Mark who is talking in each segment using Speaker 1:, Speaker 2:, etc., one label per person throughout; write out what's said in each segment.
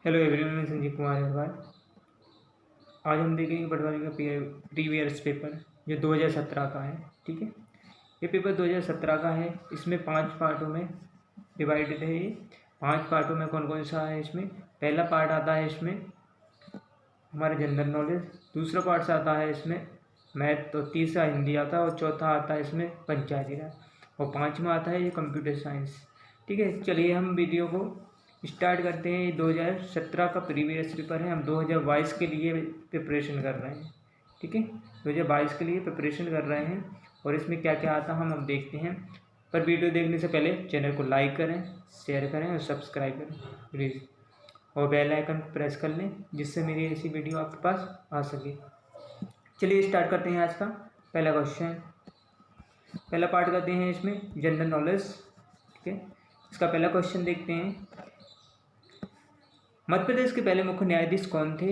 Speaker 1: Hello everyone, मैं संजीव कुमार अग्रवाल। आज हम देखेंगे पटवारी का प्रीवियस पेपर जो 2017 का है। ठीक है, ये पेपर 2017 का है। इसमें 5 पार्टों में डिवाइडेड है। ये 5 पार्टों में कौन कौन सा है? इसमें पहला पार्ट आता है इसमें हमारे जनरल नॉलेज, दूसरा पार्ट आता है इसमें मैथ, तो तीसरा हिंदी आता है और चौथा आता है इसमें पंचायती राज और पाँचवा आता है ये कंप्यूटर साइंस। ठीक है, चलिए हम वीडियो को स्टार्ट करते हैं। ये 2017 का प्रीवियस पेपर है। हम 2022 के लिए प्रिपरेशन कर रहे हैं। ठीक है, 2022 के लिए प्रिपरेशन कर रहे हैं और इसमें क्या क्या आता है हम अब देखते हैं। पर वीडियो देखने से पहले चैनल को लाइक करें, शेयर करें और सब्सक्राइब करें प्लीज़, और बेल आइकन को प्रेस कर लें जिससे मेरी ऐसी वीडियो आपके पास आ सके। चलिए स्टार्ट करते हैं आज का पहला क्वेश्चन। पहला पार्ट करते हैं इसमें जनरल नॉलेज। ठीक है, इसका पहला क्वेश्चन देखते हैं। मध्य प्रदेश के पहले मुख्य न्यायाधीश कौन थे?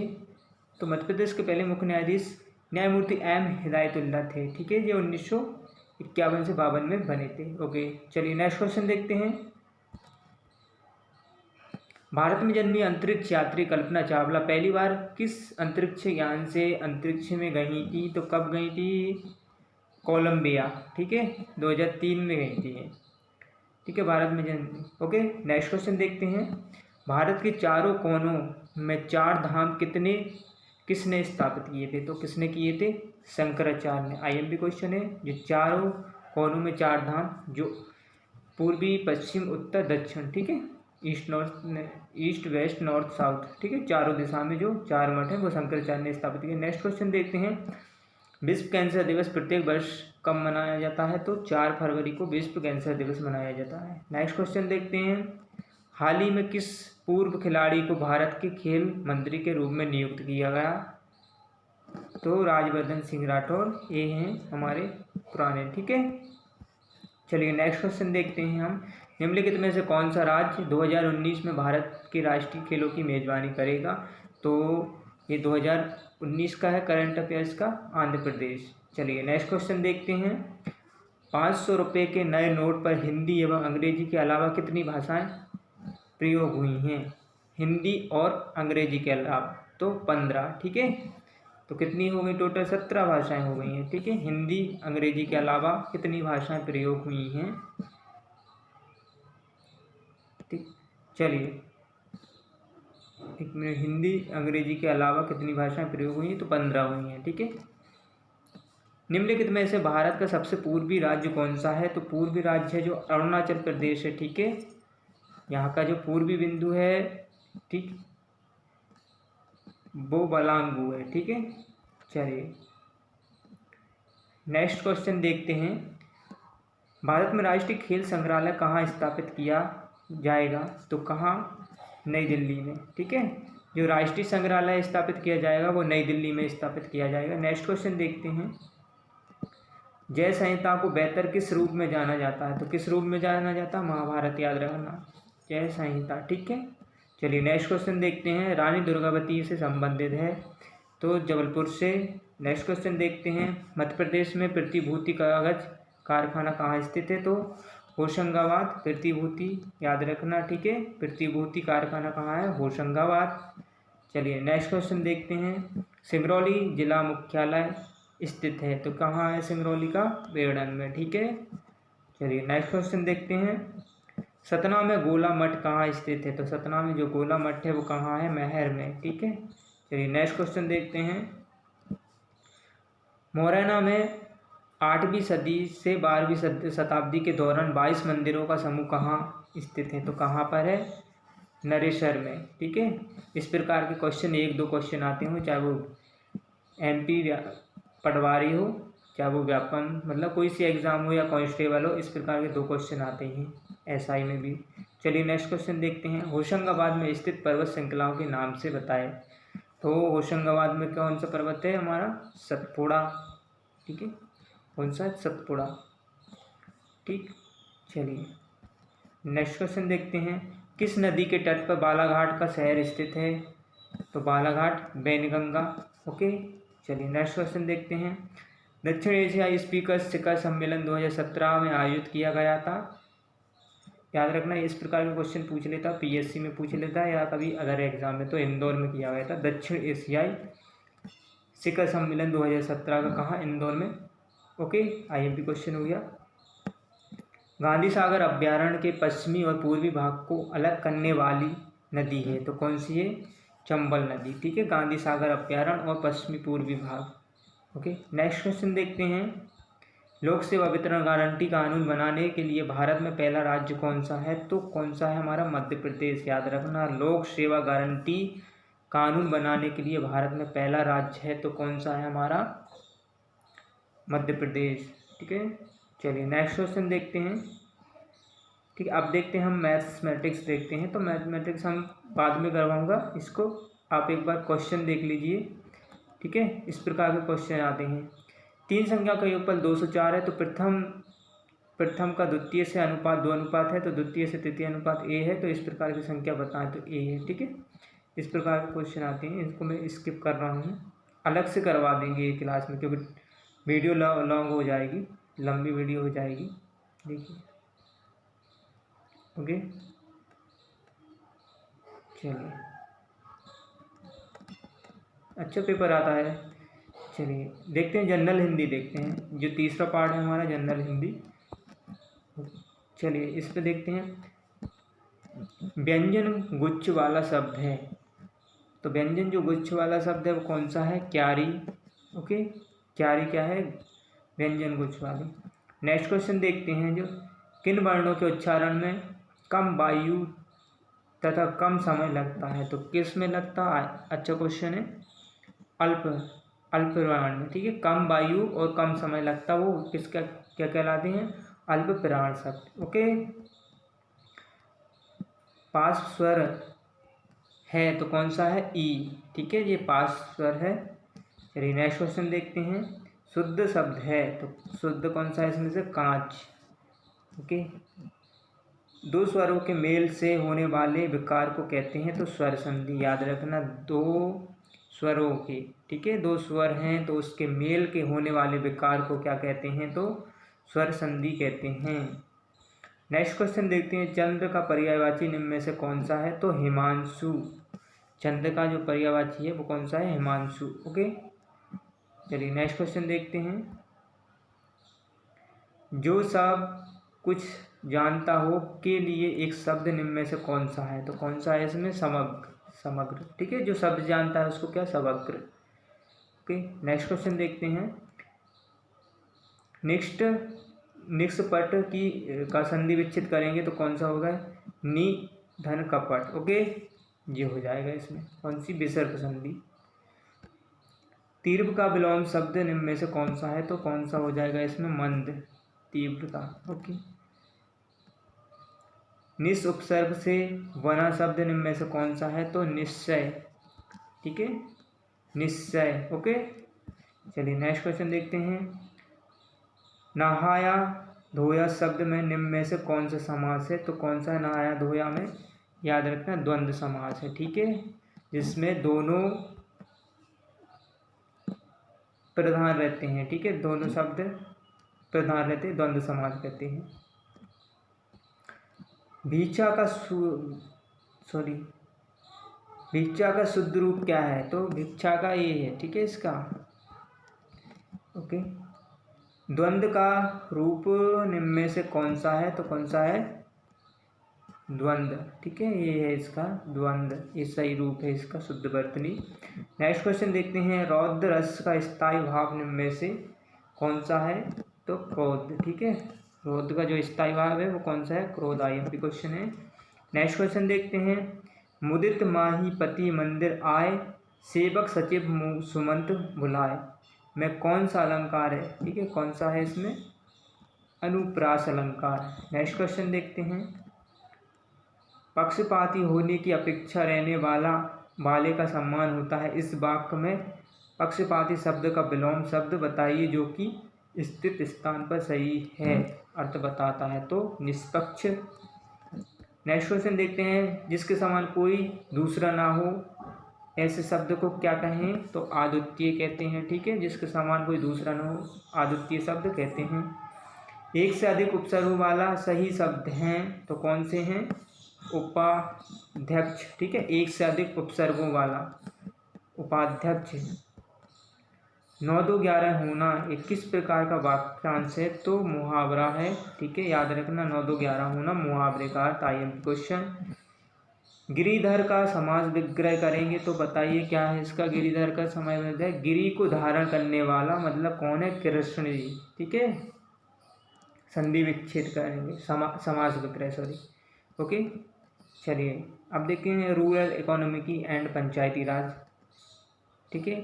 Speaker 1: तो मध्य प्रदेश के पहले मुख्य न्यायाधीश न्यायमूर्ति एम हिदायतुल्लाह थे। ठीक है, ये 1951 से 52 में बने थे। ओके, चलिए नेक्स्ट क्वेश्चन देखते हैं। भारत में जन्मी अंतरिक्ष यात्री कल्पना चावला पहली बार किस अंतरिक्ष यान से अंतरिक्ष में गई थी? तो कब गई थी? कोलंबिया। ठीक है, 2003 में गई थी ये। ठीक है, भारत में जन्मी। ओके, नेक्स्ट क्वेश्चन देखते हैं। भारत के चारों कोनों में 4 धाम किसने स्थापित किए थे? तो किसने किए थे? शंकराचार्य ने। आईएमपी क्वेश्चन है। जो चारों कोनों में 4 धाम, जो पूर्वी, पश्चिम, उत्तर, दक्षिण, ठीक है, ईस्ट वेस्ट नॉर्थ साउथ, ठीक है, चारों दिशा में जो 4 मठ हैं वो शंकराचार्य ने स्थापित किए। नेक्स्ट क्वेश्चन देखते हैं। विश्व कैंसर दिवस प्रत्येक वर्ष कब मनाया जाता है? तो 4 फरवरी को विश्व कैंसर दिवस मनाया जाता है। नेक्स्ट क्वेश्चन देखते हैं। हाल ही में किस पूर्व खिलाड़ी को भारत के खेल मंत्री के रूप में नियुक्त किया गया? तो राजवर्धन सिंह राठौर, ये हैं हमारे पुराने। ठीक है, चलिए नेक्स्ट क्वेश्चन देखते हैं हम। निम्नलिखित में से कौन सा राज्य 2019 में भारत के राष्ट्रीय खेलों की मेजबानी करेगा? तो ये 2019 का है करंट अफेयर्स का, आंध्र प्रदेश। चलिए नेक्स्ट क्वेश्चन देखते हैं। 500 रुपये के नए नोट पर हिंदी एवं अंग्रेजी के अलावा कितनी भाषाएं प्रयोग हुई हैं? हिंदी और अंग्रेजी के अलावा तो 15। ठीक है, तो कितनी हो गई? टोटल 17 भाषाएं हो गई हैं। ठीक है, हिंदी अंग्रेजी के अलावा कितनी भाषाएं प्रयोग हुई हैं? ठीक, चलिए एक मिनट, हिंदी अंग्रेजी के अलावा कितनी भाषाएं प्रयोग हुई हैं? तो 15 हुई हैं। ठीक है, निम्नलिखित में से भारत का सबसे पूर्वी राज्य कौन सा है? तो पूर्वी राज्य है जो अरुणाचल प्रदेश है। ठीक है, यहाँ का जो पूर्वी बिंदु है, ठीक, वो बलांगू है। ठीक है, चलिए नेक्स्ट क्वेश्चन देखते हैं। भारत में राष्ट्रीय खेल संग्रहालय कहाँ स्थापित किया जाएगा? तो कहाँ? नई दिल्ली में। ठीक है, जो राष्ट्रीय संग्रहालय स्थापित किया जाएगा वो नई दिल्ली में स्थापित किया जाएगा। नेक्स्ट क्वेश्चन देखते हैं। जय संहिता को बेहतर किस रूप में जाना जाता है? तो किस रूप में जाना जाता है? महाभारत, याद रखना, जय संहिता। ठीक है, चलिए नेक्स्ट क्वेश्चन देखते हैं। रानी दुर्गावती से संबंधित है तो जबलपुर से। नेक्स्ट क्वेश्चन देखते हैं। मध्य प्रदेश में प्रतिभूति कागज कारखाना कहाँ स्थित है? तो होशंगाबाद। प्रतिभूति याद रखना, ठीक है, प्रतिभूति कारखाना कहाँ है? होशंगाबाद। चलिए नेक्स्ट क्वेश्चन देखते हैं। सिंगरौली जिला मुख्यालय स्थित है तो कहाँ है सिंगरौली का? बेड़न में। ठीक है, चलिए नेक्स्ट क्वेश्चन देखते हैं। सतना में गोला मठ कहाँ स्थित है? तो सतना में जो गोला मठ है वो कहाँ है? महर में। ठीक है, चलिए नेक्स्ट क्वेश्चन देखते हैं। मोरैना में 8वीं सदी से 12वीं शताब्दी के दौरान 22 मंदिरों का समूह कहाँ स्थित है? तो कहाँ पर है? नरेसर में। ठीक है, इस प्रकार के क्वेश्चन 1-2 क्वेश्चन आते हो, चाहे वो एमपी पटवारी हो, चाहे वो व्यापम मतलब कोई सी एग्ज़ाम हो या कांस्टेबल हो, इस प्रकार के 2 क्वेश्चन आते हैं एसआई में भी। चलिए नेक्स्ट क्वेश्चन देखते हैं। होशंगाबाद में स्थित पर्वत श्रृंखलाओं के नाम से बताएं। तो होशंगाबाद में कौन सा पर्वत है? हमारा सतपुड़ा। ठीक है, कौन सा? सतपुड़ा। ठीक, चलिए नेक्स्ट क्वेश्चन देखते हैं। किस नदी के तट पर बालाघाट का शहर स्थित है? तो बालाघाट, वैनगंगा। ओके, चलिए नेक्स्ट क्वेश्चन देखते हैं। दक्षिण एशियाई स्पीकर शिखर सम्मेलन 2017 में आयोजित किया गया था याद रखना, इस प्रकार के क्वेश्चन पूछ लेता, पीएससी में पूछ लेता या कभी अदर एग्जाम में। तो इंदौर में किया गया था। दक्षिण एशियाई शिखर सम्मेलन 2017 का कहाँ? इंदौर में। ओके, आईएमपी क्वेश्चन हो गया। गांधी सागर अभ्यारण्य के पश्चिमी और पूर्वी भाग को अलग करने वाली नदी है, तो कौन सी है? चंबल नदी। ठीक है, गांधी सागर अभ्यारण्य और पश्चिमी पूर्वी भाग। ओके, नेक्स्ट क्वेश्चन देखते हैं। लोक सेवा वितरण गारंटी कानून बनाने के लिए भारत में पहला राज्य कौन सा है? तो कौन सा है? हमारा मध्य प्रदेश। याद रखना, लोक सेवा गारंटी कानून बनाने के लिए भारत में पहला राज्य है, तो कौन सा है? हमारा मध्य प्रदेश। ठीक है, चलिए नेक्स्ट क्वेश्चन देखते हैं। ठीक है, अब देखते हैं हम मैथमेटिक्स देखते हैं। तो मैथमेटिक्स हम बाद में करवाऊंगा, इसको आप एक बार क्वेश्चन देख लीजिए। ठीक है, इस प्रकार के क्वेश्चन आते हैं। तीन संख्या का योगफल 204 है, तो प्रथम का द्वितीय से अनुपात 2 अनुपात है, तो द्वितीय से तृतीय अनुपात a है, तो इस प्रकार की संख्या बताएं तो a है। ठीक है, इस प्रकार के क्वेश्चन आते हैं, इनको मैं स्किप कर रहा हूँ, अलग से करवा देंगे ये क्लास में, क्योंकि वीडियो लॉन्ग हो जाएगी, लंबी वीडियो हो जाएगी। देखिए, ओके, चलिए, अच्छा पेपर आता है। चलिए देखते हैं, जनरल हिंदी देखते हैं, जो तीसरा पार्ट है हमारा जनरल हिंदी। चलिए इस पे देखते हैं। व्यंजन गुच्छ वाला शब्द है, तो व्यंजन जो गुच्छ वाला शब्द है वो कौन सा है? क्यारी। ओके, क्यारी क्या है? व्यंजन गुच्छ वाली। नेक्स्ट क्वेश्चन देखते हैं, जो किन वर्णों के उच्चारण में कम वायु तथा कम समय लगता है, तो किस में लगता है? अच्छा क्वेश्चन है, अल्प प्राण में। ठीक है, कम वायु और कम समय लगता, वो किसका क्या कहलाते हैं? अल्प प्राण शब्द। ओके, पास स्वर है तो कौन सा है? ई। ठीक है, ये पास स्वर है। चलिए नेक्स्ट क्वेश्चन देखते हैं। शुद्ध शब्द है, तो शुद्ध कौन सा है इसमें से? कांच। ओके, दो स्वरों के मेल से होने वाले विकार को कहते हैं तो स्वर संधि। याद रखना, दो स्वरों के, ठीक है, दो स्वर हैं तो उसके मेल के होने वाले विकार को क्या कहते हैं? तो स्वर संधि कहते हैं। नेक्स्ट क्वेश्चन देखते हैं। चंद्र का पर्यायवाची निम्न में से कौन सा है? तो हिमांशु। चंद्र का जो पर्यायवाची है वो कौन सा है? हिमांशु। ओके, चलिए नेक्स्ट क्वेश्चन देखते हैं। जो सब कुछ जानता हो के लिए एक शब्द निम्न में से कौन सा है? तो कौन सा है इसमें? समग्र। ठीक है, जो शब्द जानता है उसको क्या? समग्र। ओके, नेक्स्ट क्वेश्चन देखते हैं। निष्पट की का संधि विच्छेद करेंगे तो कौन सा होगा? नि धन कपट। ओके, ये हो जाएगा इसमें कौन सी? विसर्ग संधि। तीव्र का विलोम शब्द निम्न में से कौन सा है? तो कौन सा हो जाएगा इसमें? मंद, तीव्रता। ओके, निस उपसर्ग से बना शब्द निम्न में से कौन सा है? तो निश्चय। ठीक है, निश्चय। ओके, चलिए नेक्स्ट क्वेश्चन देखते हैं। नहाया धोया शब्द में निम्न में से कौन सा समास है? तो कौन सा है नहाया धोया में? याद रखना, द्वंद्व समास है। ठीक है, जिसमें दोनों प्रधान रहते हैं। ठीक है, दोनों शब्द प्रधान रहते हैं, द्वंद्व समास कहते हैं। भिक्षा का शुद्ध रूप क्या है? तो भिक्षा का ये है। ठीक है, इसका ओके। द्वंद्व का रूप निम्न में से कौन सा है? तो कौन सा है? द्वंद्व। ठीक है, ये है इसका द्वंद्व, ये सही रूप है इसका, शुद्ध वर्तनी। नेक्स्ट क्वेश्चन देखते हैं। रौद्र रस का स्थायी भाव निम्न में से कौन सा है? तो क्रोध। ठीक है, रौद्र का जो स्थायी भाव है वो कौन सा है? क्रोध। आईएमपी क्वेश्चन है। नेक्स्ट क्वेश्चन देखते हैं। मुदित माही पति मंदिर आए, सेवक सचिव सुमंत बुलाए, में कौन सा अलंकार है? ठीक है, कौन सा है इसमें? अनुप्रास अलंकार। नेक्स्ट क्वेश्चन देखते हैं। पक्षपाती होने की अपेक्षा रहने वाले का सम्मान होता है, इस वाक्य में पक्षपाती शब्द का विलोम शब्द बताइए जो कि स्थित स्थान पर सही है, अर्थ बताता है। तो निष्पक्ष। नेक्स्ट क्वेश्चन देखते हैं। जिसके समान कोई दूसरा ना हो ऐसे शब्द को क्या कहें? तो अद्वितीय कहते हैं। ठीक है, जिसके समान कोई दूसरा ना हो अद्वितीय शब्द कहते हैं। एक से अधिक उपसर्गों वाला सही शब्द हैं तो कौन से हैं? उपाध्यक्ष, ठीक है, एक से अधिक उपसर्गों वाला उपाध्यक्ष। 9 2 11 होना एक किस प्रकार का वाक्यांश है? तो मुहावरा है, ठीक है, याद रखना 9 2 11 होना मुहावरे का अर्थ। IMP question. गिरिधर का समास विग्रह करेंगे तो बताइए क्या है इसका? गिरिधर का समास विग्रह, गिरि को धारण करने वाला मतलब कौन है? कृष्ण जी, ठीक है, संधि विच्छेद करेंगे, समास विग्रह, सॉरी, ओके। चलिए अब देखेंगे रूरल इकोनॉमिक एंड पंचायती राज, ठीक है।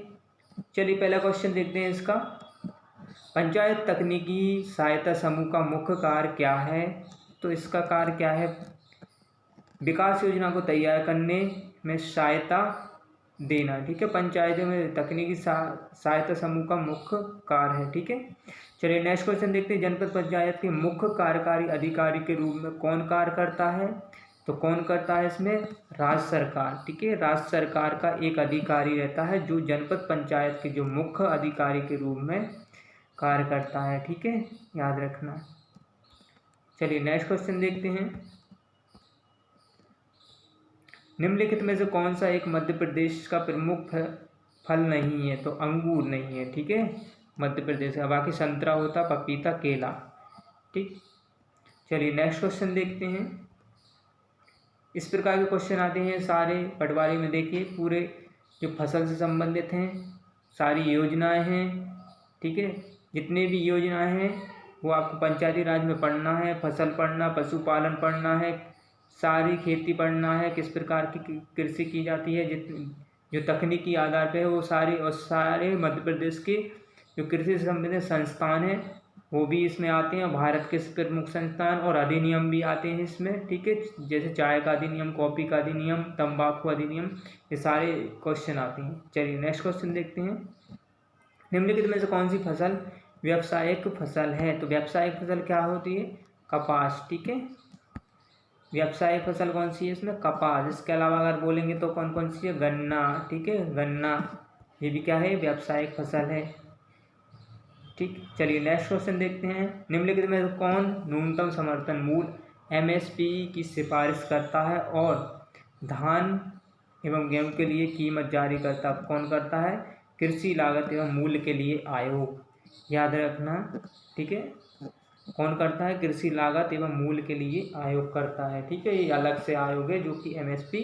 Speaker 1: चलिए पहला क्वेश्चन देखते हैं इसका। पंचायत तकनीकी सहायता समूह का मुख्य कार्य क्या है? तो इसका कार्य क्या है? विकास योजना को तैयार करने में सहायता देना, ठीक है। पंचायतों में तकनीकी सहायता समूह का मुख्य कार्य है, ठीक है। चलिए नेक्स्ट क्वेश्चन देखते हैं। जनपद पंचायत के मुख्य कार्यकारी अधिकारी के रूप में कौन कार्य करता है? तो कौन करता है इसमें? राज्य सरकार, ठीक है। राज्य सरकार का एक अधिकारी रहता है जो जनपद पंचायत के जो मुख्य अधिकारी के रूप में कार्य करता है, ठीक है, याद रखना। चलिए नेक्स्ट क्वेश्चन देखते हैं। निम्नलिखित में से कौन सा एक मध्य प्रदेश का प्रमुख फल नहीं है? तो अंगूर नहीं है, ठीक है, मध्य प्रदेश का। बाकी संतरा होता, पपीता, केला, ठीक। चलिए नेक्स्ट क्वेश्चन देखते हैं। इस प्रकार के क्वेश्चन आते हैं सारे पटवारी में। देखिए पूरे जो फसल से संबंधित हैं सारी योजनाएं हैं, ठीक है, जितने भी योजनाएं हैं वो आपको पंचायती राज में पढ़ना है। फसल पढ़ना, पशुपालन पढ़ना है, सारी खेती पढ़ना है, किस प्रकार की कृषि की जाती है, जो तकनीकी आधार पे है वो सारे, और सारे मध्य प्रदेश के जो कृषि से संबंधित संस्थान हैं वो भी इसमें आते हैं। भारत के प्रमुख संस्थान और अधिनियम भी आते हैं इसमें, ठीक है, जैसे चाय का अधिनियम, कॉफ़ी का अधिनियम, तंबाकू अधिनियम, ये सारे क्वेश्चन आते हैं। चलिए नेक्स्ट क्वेश्चन देखते हैं। निम्नलिखित में से कौन सी फसल व्यावसायिक फसल है? तो व्यावसायिक फसल क्या होती है? कपास, ठीक है, व्यावसायिक फसल कौन सी है इसमें? कपास। इसके अलावा अगर बोलेंगे तो कौन कौन सी है? गन्ना, ठीक है, गन्ना, ये भी क्या है? व्यावसायिक फसल है, ठीक। चलिए नेक्स्ट क्वेश्चन देखते हैं। निम्नलिखित में कौन न्यूनतम समर्थन मूल्य MSP की सिफारिश करता है और धान एवं गेहूं के लिए कीमत जारी करता कौन करता है? कृषि लागत एवं मूल्य के लिए आयोग, याद रखना, ठीक है, कौन करता है? कृषि लागत एवं मूल्य के लिए आयोग करता है, ठीक है, ये अलग से आयोग है जो कि MSP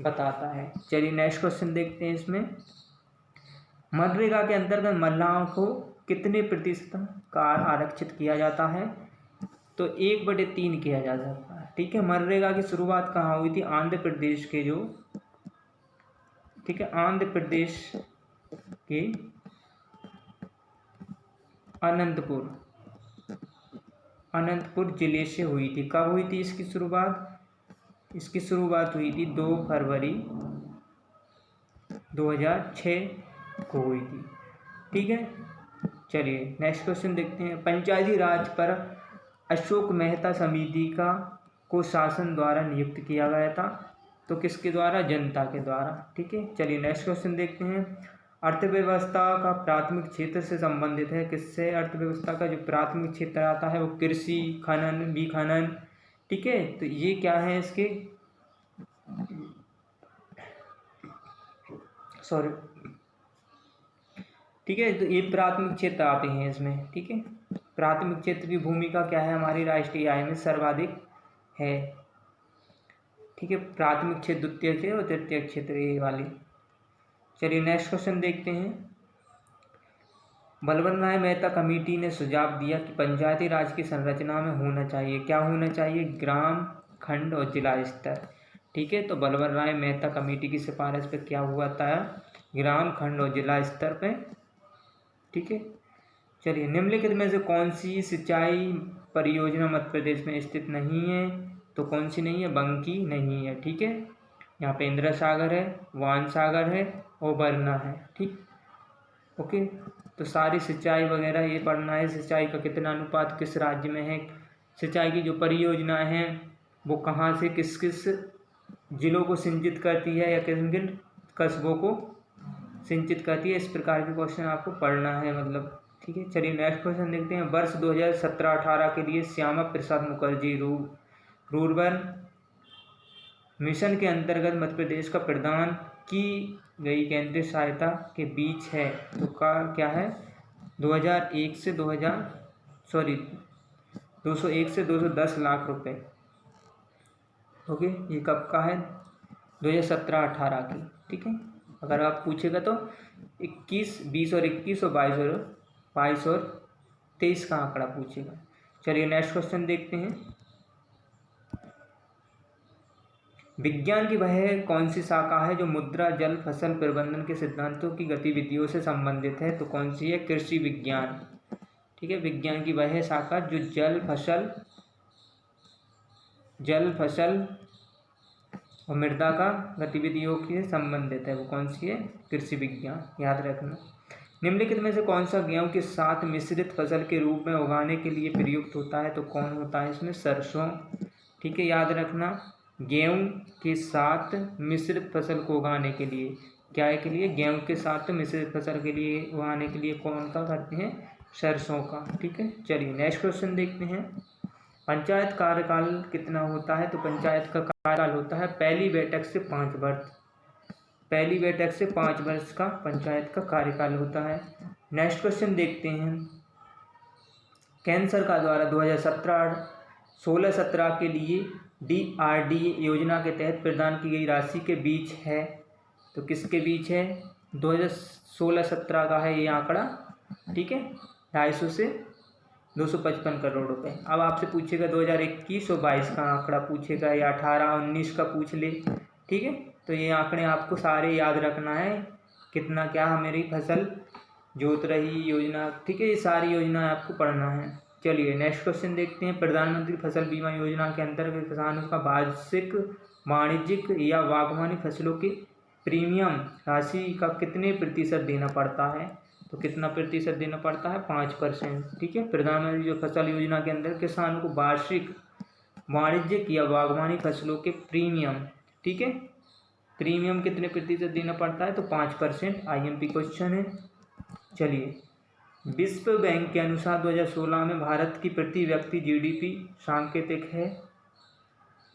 Speaker 1: बताता है। चलिए नेक्स्ट क्वेश्चन देखते हैं। इसमें मनरेगा के अंतर्गत महिलाओं को कितने प्रतिशत कार्य आरक्षित किया जाता है? तो 1/3 किया जा सकता है, ठीक है। मनरेगा की शुरुआत कहाँ हुई थी? आंध्र प्रदेश के जो, ठीक है, आंध्र प्रदेश के अनंतपुर जिले से हुई थी। कब हुई थी इसकी शुरुआत? इसकी शुरुआत हुई थी 2 फरवरी 2006 को हुई थी, ठीक है। चलिए नेक्स्ट क्वेश्चन देखते हैं। पंचायती राज पर अशोक मेहता समिति को शासन द्वारा नियुक्त किया गया था, तो किसके द्वारा? जनता के द्वारा, ठीक है। चलिए नेक्स्ट क्वेश्चन देखते हैं। अर्थव्यवस्था का प्राथमिक क्षेत्र से संबंधित है, किससे? अर्थव्यवस्था का जो प्राथमिक क्षेत्र आता है वो कृषि, खनन, विखनन, ठीक है, तो ये क्या है इसके, सॉरी, ठीक है, तो ये प्राथमिक क्षेत्र आते हैं इसमें, ठीक है। प्राथमिक क्षेत्र की भूमिका क्या है? हमारी राष्ट्रीय आय में सर्वाधिक है, ठीक है, प्राथमिक क्षेत्र, द्वितीय क्षेत्र और तृतीय क्षेत्र, ये वाली। चलिए नेक्स्ट क्वेश्चन देखते हैं। बलवंत राय मेहता कमेटी ने सुझाव दिया कि पंचायती राज की संरचना में होना चाहिए, क्या होना चाहिए? ग्राम, खंड और जिला स्तर, ठीक है। तो बलवंत राय मेहता कमेटी की सिफारिश पे क्या हुआ था? ग्राम, खंड और जिला स्तर पे, ठीक है। चलिए निम्नलिखित में से कौन सी सिंचाई परियोजना मध्य प्रदेश में स्थित नहीं है? तो कौन सी नहीं है? बंकी नहीं है, ठीक है। यहाँ पे इंदिरा सागर है, वान सागर है और बरना है, ठीक, ओके। तो सारी सिंचाई वगैरह ये पढ़ना है। सिंचाई का कितना अनुपात किस राज्य में है? सिंचाई की जो परियोजनाएं हैं वो कहाँ से किस किस जिलों को सिंचित करती है या किन किन कस्बों को सिंचित करती है, इस प्रकार के क्वेश्चन आपको पढ़ना है, मतलब ठीक है, चलिए नेक्स्ट क्वेश्चन देखते हैं। वर्ष 2017-18 के लिए श्यामा प्रसाद मुखर्जी रूरबन मिशन के अंतर्गत मध्य प्रदेश का प्रदान की गई केंद्रीय सहायता के बीच है तो का क्या है 201 से 210 लाख रुपए। ओके, ये कब का है? 2017-18 की। ठीक है, अगर आप पूछेगा तो 21, 20 और 21 और 22 और 23 का आंकड़ा पूछेगा। चलिए नेक्स्ट क्वेश्चन देखते हैं। विज्ञान की वह कौन सी शाखा है जो मुद्रा जल फसल प्रबंधन के सिद्धांतों की गतिविधियों से संबंधित है तो कौन सी है? कृषि विज्ञान। ठीक है, विज्ञान की वह शाखा जो जल फसल और मृदा का गतिविधियों के संबंधित है वो कौन सी है? कृषि विज्ञान, याद रखना। निम्नलिखित में से कौन सा गेहूं के साथ मिश्रित फसल के रूप में उगाने के लिए प्रयुक्त होता है तो कौन होता है इसमें? सरसों। ठीक है, याद रखना, गेहूं के साथ मिश्रित फसल को उगाने के लिए क्या है के लिए गेहूं के साथ मिश्रित फसल के लिए उगाने के लिए कौन का करते हैं? सरसों का। ठीक है, चलिए नेक्स्ट क्वेश्चन देखते हैं। पंचायत कार्यकाल कितना होता है तो पंचायत का कार्यकाल होता है पहली बैठक से 5 वर्ष। पहली बैठक से 5 वर्ष का पंचायत का कार्यकाल होता है। नेक्स्ट क्वेश्चन देखते हैं। केंद्र सरकार द्वारा 2016-17 के लिए DRDA योजना के तहत प्रदान की गई राशि के बीच है तो किसके बीच है? 2016-17 का है ये आंकड़ा। ठीक है, 250 से 255 करोड़ रुपए। अब आपसे पूछेगा 2021 और 22 का आंकड़ा पूछेगा या 18-19 का पूछ ले। ठीक है, तो ये आंकड़े आपको सारे याद रखना है, कितना क्या मेरी फसल जोत रही योजना। ठीक है, ये सारी योजना आपको पढ़ना है। चलिए नेक्स्ट क्वेश्चन देखते हैं। प्रधानमंत्री फसल बीमा योजना के अंतर्गत किसानों का वार्षिक वाणिज्यिक या बागवानी फसलों की प्रीमियम राशि का कितने प्रतिशत देना पड़ता है तो कितना प्रतिशत देना पड़ता है? 5%। ठीक है, प्रधानमंत्री जो फसल योजना के अंदर किसानों को वार्षिक वाणिज्यिक या बागवानी फसलों के प्रीमियम, ठीक है, प्रीमियम कितने प्रतिशत देना पड़ता है तो 5%। IMP क्वेश्चन है। चलिए, विश्व बैंक के अनुसार 2016 में भारत की प्रति व्यक्ति GDP सांकेतिक है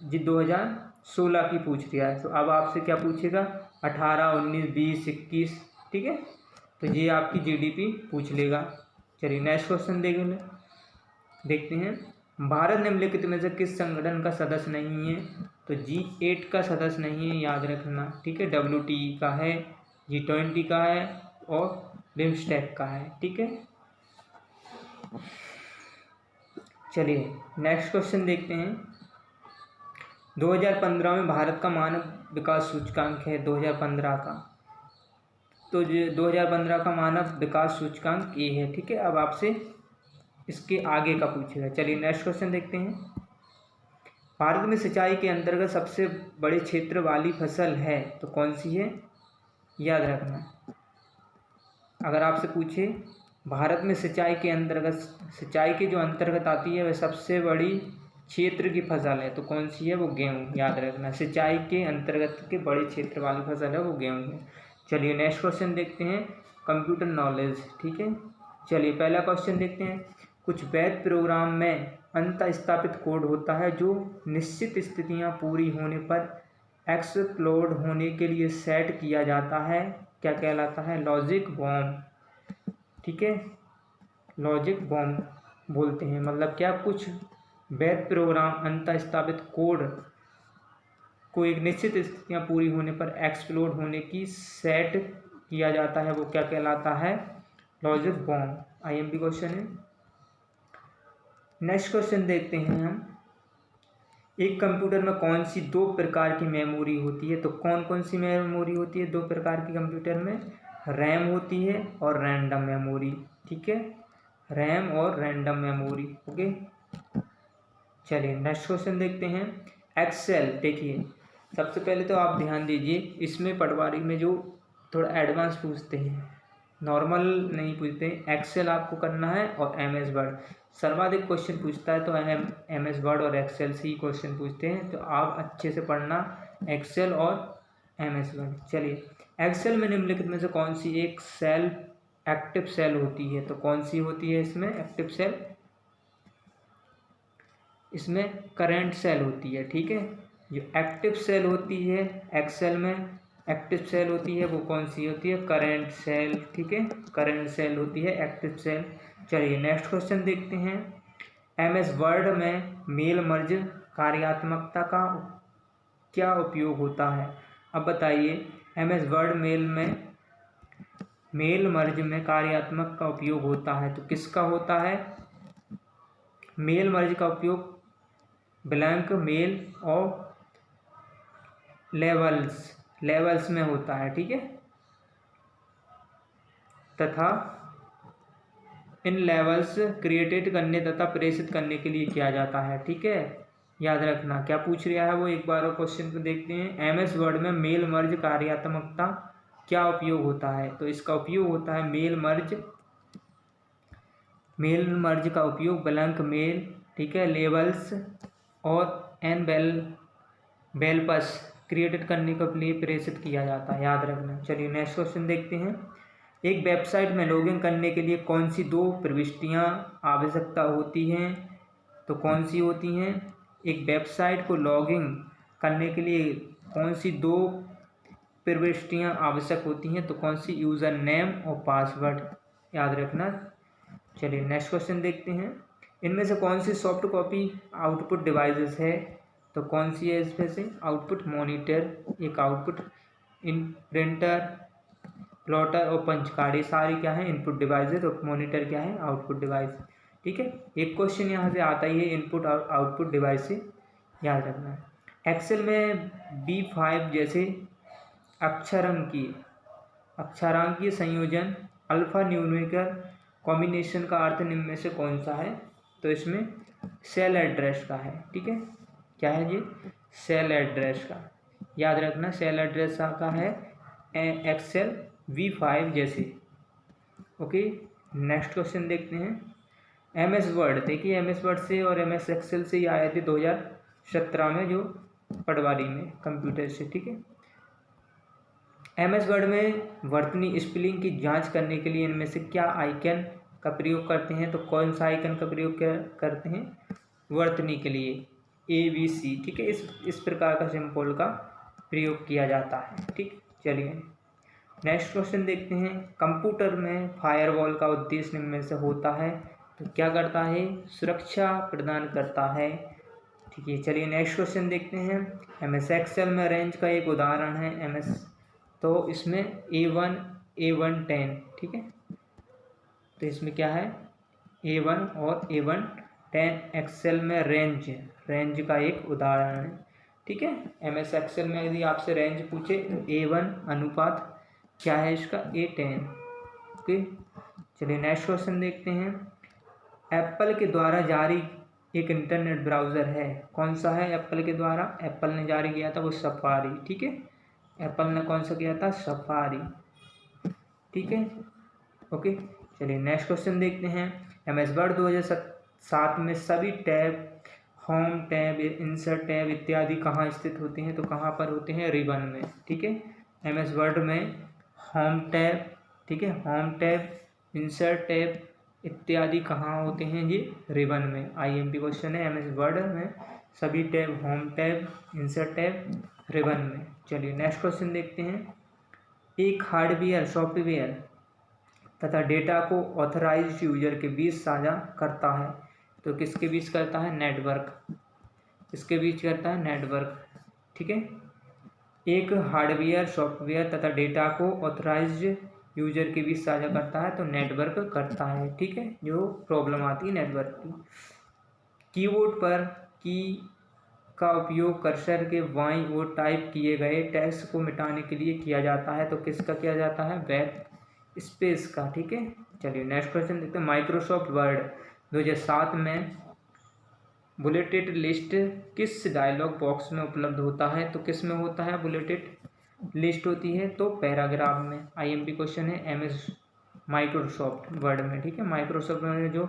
Speaker 1: जी 2016 की पूछ रहा है तो अब आपसे क्या पूछेगा? 18, 19, 20, 21। ठीक है, तो ये आपकी GDP पूछ लेगा। चलिए नेक्स्ट क्वेश्चन देखते हैं। भारत निम्नलिखित में से किस संगठन का सदस्य नहीं है तो G8 का सदस्य नहीं है, याद रखना। ठीक है, WTE का है, G20 का है और बिम्स्टेक का है। ठीक है, चलिए नेक्स्ट क्वेश्चन देखते हैं। 2015 में भारत का मानव विकास सूचकांक है 2015 का तो 2015 का मानव विकास सूचकांक ये है। ठीक है, अब आपसे इसके आगे का पूछेगा। चलिए नेक्स्ट क्वेश्चन देखते हैं। भारत में सिंचाई के अंतर्गत सबसे बड़े क्षेत्र वाली फसल है तो कौन सी है? याद रखना, अगर आपसे पूछे भारत में सिंचाई के जो अंतर्गत आती है वह सबसे बड़ी क्षेत्र की फसल है तो कौन सी है? वो गेहूँ। याद रखना, सिंचाई के अंतर्गत के बड़े क्षेत्र वाली फसल है वो गेहूँ है। चलिए नेक्स्ट क्वेश्चन देखते हैं। Computer knowledge. ठीक है, चलिए पहला क्वेश्चन देखते हैं। कुछ वैध प्रोग्राम में अंत स्थापित कोड होता है जो निश्चित स्थितियां पूरी होने पर एक्सप्लोड होने के लिए सेट किया जाता है, क्या कहलाता है? Logic bomb. ठीक है, लॉजिक बॉम्ब बोलते हैं। मतलब क्या? कुछ वैध प्रोग्राम अंत स्थापित कोड को एक निश्चित स्थितियां पूरी होने पर एक्सप्लोड होने की सेट किया जाता है, वो क्या कहलाता है? Logic bomb. IMP क्वेश्चन है। नेक्स्ट क्वेश्चन देखते हैं हम। एक कंप्यूटर में कौन सी 2 प्रकार की मेमोरी होती है तो कौन कौन सी मेमोरी होती है 2 प्रकार की कंप्यूटर में? रैम होती है और रैंडम मेमोरी। ठीक है, रैम और रैंडम मेमोरी। ओके, चलिए नेक्स्ट क्वेश्चन देखते हैं। एक्सेल। देखिए सबसे पहले तो आप ध्यान दीजिए, इसमें पटवारी में जो थोड़ा एडवांस पूछते हैं, नॉर्मल नहीं पूछते। एक्सेल आपको करना है और MS वर्ड। सर्वाधिक क्वेश्चन पूछता है तो MS वर्ड और एक्सेल से ही क्वेश्चन पूछते हैं, तो आप अच्छे से पढ़ना एक्सेल और MS वर्ड। चलिए, एक्सेल में निम्नलिखित में से कौन सी एक सेल एक्टिव सेल होती है, तो कौन सी होती है इसमें एक्टिव सेल? इसमें करंट सेल होती है, ठीक है। जो एक्टिव सेल होती है एक्सेल में, एक्टिव सेल होती है वो कौन सी होती है? करंट सेल, ठीक है, करंट सेल होती है एक्टिव सेल। चलिए नेक्स्ट क्वेश्चन देखते हैं। MS वर्ड में मेल मर्ज कार्यात्मकता का क्या उपयोग होता है? अब बताइए, MS वर्ड मेल मर्ज में कार्यात्मक का उपयोग होता है, तो किसका होता है? मेल मर्ज का उपयोग ब्लैंक मेल और लेवल्स में होता है, ठीक है, तथा इन लेवल्स क्रिएटेड करने तथा प्रेषित करने के लिए किया जाता है, ठीक है। याद रखना क्या पूछ रहा है वो, एक बार और क्वेश्चन को देखते हैं। MS वर्ड में मेल मर्ज कार्यात्मकता क्या उपयोग होता है? तो इसका उपयोग होता है मेल मर्ज का उपयोग ब्लैंक मेल, ठीक है, लेवल्स और एन बेलपस क्रिएटेड करने के लिए प्रेषित किया जाता है, याद रखना। चलिए नेक्स्ट क्वेश्चन देखते हैं। एक वेबसाइट में लॉगिन करने के लिए कौन सी 2 प्रविष्टियां आवश्यकता होती हैं? तो कौन सी होती हैं? एक वेबसाइट को लॉगिन करने के लिए कौन सी 2 प्रविष्टियां आवश्यक होती हैं? तो कौन सी? यूज़र नेम और पासवर्ड, याद रखना। चलिए नेक्स्ट क्वेश्चन देखते हैं। इनमें से कौन सी सॉफ्ट कॉपी आउटपुट डिवाइसेस है? तो कौन सी है इसमें से? आउटपुट मॉनिटर, एक आउटपुट इन प्रिंटर, प्लॉटर और पंच कार्ड, ये सारी क्या है? इनपुट डिवाइसेस, और मॉनिटर क्या है? आउटपुट डिवाइस, ठीक है। एक क्वेश्चन यहाँ से आता ही है इनपुट और आउटपुट डिवाइस से, याद रखना है। एक्सेल में B5 जैसे अक्षरांकीय संयोजन अल्फा न्यूमेरिकल कॉम्बिनेशन का अर्थ निम्न में से कौन सा है? तो इसमें सेल एड्रेस का है, ठीक है। क्या है ये? सेल एड्रेस का, याद रखना। सेल एड्रेस का है एक्सेल V5 जैसे, ओके। नेक्स्ट क्वेश्चन देखते हैं। MS वर्ड, देखिए MS वर्ड से और MS एक्सेल से ये आए थे 2017 में, जो पटवारी में कंप्यूटर से, ठीक है। MS वर्ड में वर्तनी स्पेलिंग की जांच करने के लिए इनमें से क्या आइकन का प्रयोग करते हैं? तो कौन सा आइकन का प्रयोग करते हैं वर्तनी के लिए? ABC, ठीक है, इस प्रकार का सिंबल का प्रयोग किया जाता है, ठीक। चलिए नेक्स्ट क्वेश्चन देखते हैं। कंप्यूटर में फायरवॉल का उद्देश्य निम्न में से होता है? तो क्या करता है? सुरक्षा प्रदान करता है, ठीक है। चलिए नेक्स्ट क्वेश्चन देखते हैं। MS एक्सेल में रेंज का एक उदाहरण है MS, तो इसमें A1 A110, ठीक है। तो इसमें क्या है? A1 और A110 एक्सेल में रेंज का एक उदाहरण है, ठीक है। MS एक्सेल में यदि आपसे रेंज पूछे तो A1 अनुपात क्या है इसका? A10, okay. चलिए नेक्स्ट क्वेश्चन देखते हैं। एप्पल के द्वारा जारी एक इंटरनेट ब्राउज़र है, कौन सा है? एप्पल के द्वारा एप्पल ने जारी किया था वो सफारी, ठीक है। एप्पल ने कौन सा किया था? सफारी, ठीक है, ओके। चलिए नेक्स्ट क्वेश्चन देखते हैं। MS वर्ड 2007 में सभी tab, home tab, insert tab इत्यादि कहाँ स्थित होते हैं? तो कहाँ पर होते हैं? रिबन में, ठीक है। MS वर्ड में होम टैब, ठीक है, होम टैब, इंसर्ट टैब इत्यादि कहाँ होते हैं? ये रिबन में। IMP क्वेश्चन है। MS वर्ड में सभी tab, home tab, insert tab ribbon में। चलिए नेक्स्ट क्वेश्चन देखते हैं। एक हार्डवेयर सॉफ्टवेयर तथा डेटा को ऑथराइज्ड यूजर के बीच साझा करता है, तो किसके बीच करता है? नेटवर्क, किसके बीच करता है? नेटवर्क, ठीक है। एक हार्डवेयर सॉफ्टवेयर तथा डेटा को ऑथराइज्ड यूजर के बीच साझा करता है, तो नेटवर्क करता है, ठीक है। जो प्रॉब्लम आती है नेटवर्क की। कीबोर्ड पर की का उपयोग कर्सर के बाईं ओर टाइप किए गए टेक्स्ट को मिटाने के लिए किया जाता है, तो किसका किया जाता है? बैक स्पेस का, ठीक है। चलिए नेक्स्ट क्वेश्चन देखते हैं। माइक्रोसॉफ्ट वर्ड 2007 में बुलेटेड लिस्ट किस डायलॉग बॉक्स में उपलब्ध होता है? तो किस में होता है बुलेटेड लिस्ट होती है? तो पैराग्राफ में। IMP क्वेश्चन है MS माइक्रोसॉफ्ट वर्ड में, ठीक है। माइक्रोसॉफ्ट में जो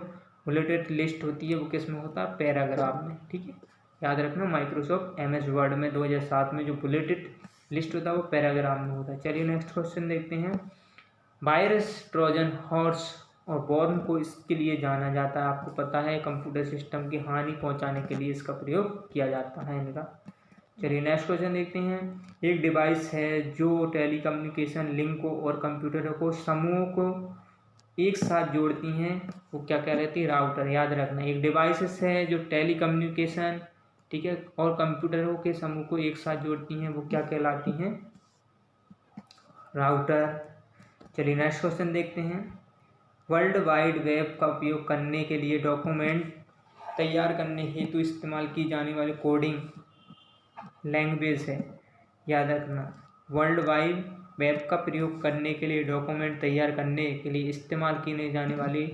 Speaker 1: बुलेटेड लिस्ट होती है वो किस में होता है? पैराग्राफ में, ठीक है। याद रखना माइक्रोसॉफ्ट MS वर्ड में 2007 में जो बुलेटेड लिस्ट होता है वो पैराग्राफ में होता है। चलिए नेक्स्ट क्वेश्चन देखते हैं। वायरस, ट्रोजन हॉर्स और वॉर्म को इसके लिए जाना जाता है। आपको पता है कंप्यूटर सिस्टम की हानि पहुंचाने के लिए इसका प्रयोग किया जाता है इनका। चलिए नेक्स्ट क्वेश्चन देखते हैं। एक डिवाइस है जो टेलीकम्युनिकेशन लिंक को और कंप्यूटरों को समूहों को एक साथ जोड़ती हैं, वो क्या क्या रहती है? राउटर। याद रखना, एक डिवाइसेस है जो टेलीकम्युनिकेशन, ठीक है, और कंप्यूटरों के समूह को एक साथ जोड़ती हैं, वो क्या कहलाती हैं? राउटर। चलिए नेक्स्ट क्वेश्चन देखते हैं। वर्ल्ड वाइड वेब का उपयोग करने के लिए डॉक्यूमेंट तैयार करने हेतु इस्तेमाल की जाने वाली कोडिंग लैंग्वेज है। याद रखना, वर्ल्ड वाइड वेब का प्रयोग करने के लिए डॉक्यूमेंट तैयार करने के लिए इस्तेमाल की जाने वाली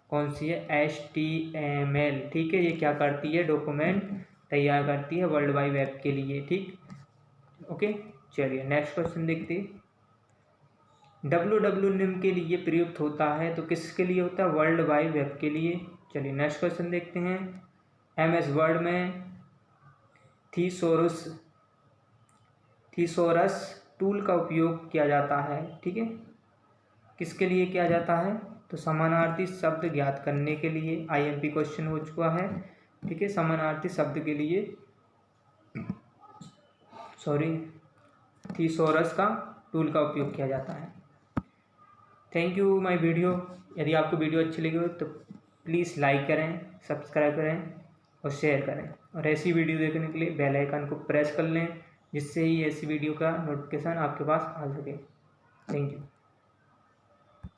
Speaker 1: कौन सी है? HTML। ठीक है, ये क्या करती है? डॉक्यूमेंट तैयार करती है वर्ल्ड वाइड वेब के लिए। ठीक, ओके। चलिए नेक्स्ट क्वेश्चन देखते हैं। www निम्न के लिए प्रयुक्त होता है, तो किसके लिए होता है? वर्ल्ड वाइड वेब के लिए। चलिए नेक्स्ट क्वेश्चन देखते हैं। MS वर्ड में थीसोरस टूल का उपयोग किया जाता है, ठीक है, किसके लिए किया जाता है? तो समानार्थी शब्द ज्ञात करने के लिए। IMP क्वेश्चन हो चुका है, ठीक है, समानार्थी शब्द के लिए थीसोरस का टूल का उपयोग किया जाता है। Thank you my video. यदि आपको वीडियो अच्छी लगी हो तो प्लीज़ लाइक करें, सब्सक्राइब करें और शेयर करें, और ऐसी वीडियो देखने के लिए बेल आइकन को प्रेस कर लें, जिससे ही ऐसी वीडियो का नोटिफिकेशन आपके पास आ सके। Thank you.